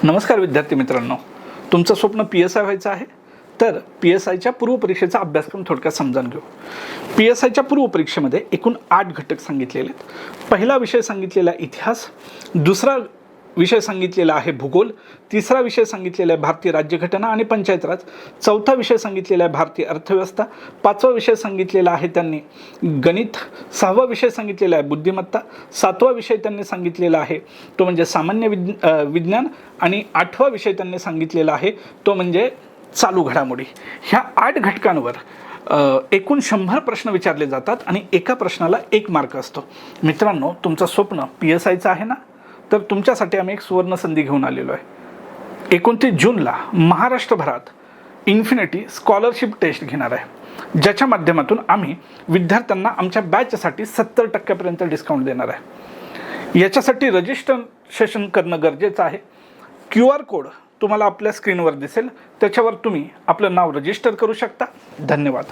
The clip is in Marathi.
नमस्कार विद्यार्थी मित्रांनो, तुमचं स्वप्न PSI व्हायचं आहे तर PSIच्या पूर्वपरीक्षेचा अभ्यासक्रम थोडक्यात समजून घेऊ. PSIच्या पूर्वपरीक्षेमध्ये एकूण 8 घटक सांगितलेले आहेत. पहिला विषय सांगितलेला इतिहास, दुसरा विषय सांगितलेला आहे भूगोल, तिसरा विषय सांगितलेला आहे भारतीय राज्यघटना आणि पंचायत राज, चौथा विषय सांगितलेला आहे भारतीय अर्थव्यवस्था, पाचवा विषय सांगितलेला आहे त्यांनी गणित, सहावा विषय सांगितलेला आहे बुद्धिमत्ता, सातवा विषय त्यांनी सांगितलेला आहे तो म्हणजे सामान्य विज्ञान आणि आठवा विषय त्यांनी सांगितलेला आहे तो म्हणजे चालू घडामोडी. ह्या 8 घटकांवर एकूण 100 प्रश्न विचारले जातात आणि एका प्रश्नाला 1 मार्क असतो. मित्रांनो, तुमचं स्वप्न PSIचं आहे ना, तर तुमच्यासाठी आम्ही एक सुवर्ण संधी घेऊन आलेलो आहे. 29 जूनला महाराष्ट्रभरात इन्फिनिटी स्कॉलरशिप टेस्ट घेणार आहे, ज्याच्या माध्यमातून आम्ही विद्यार्थ्यांना आमच्या बॅचसाठी 70% डिस्काउंट देणार आहे. याच्यासाठी रजिस्ट्रेशन करणं गरजेचं आहे. QR कोड तुम्हाला आपल्या स्क्रीनवर दिसेल, त्याच्यावर तुम्ही आपलं नाव रजिस्टर करू शकता. धन्यवाद.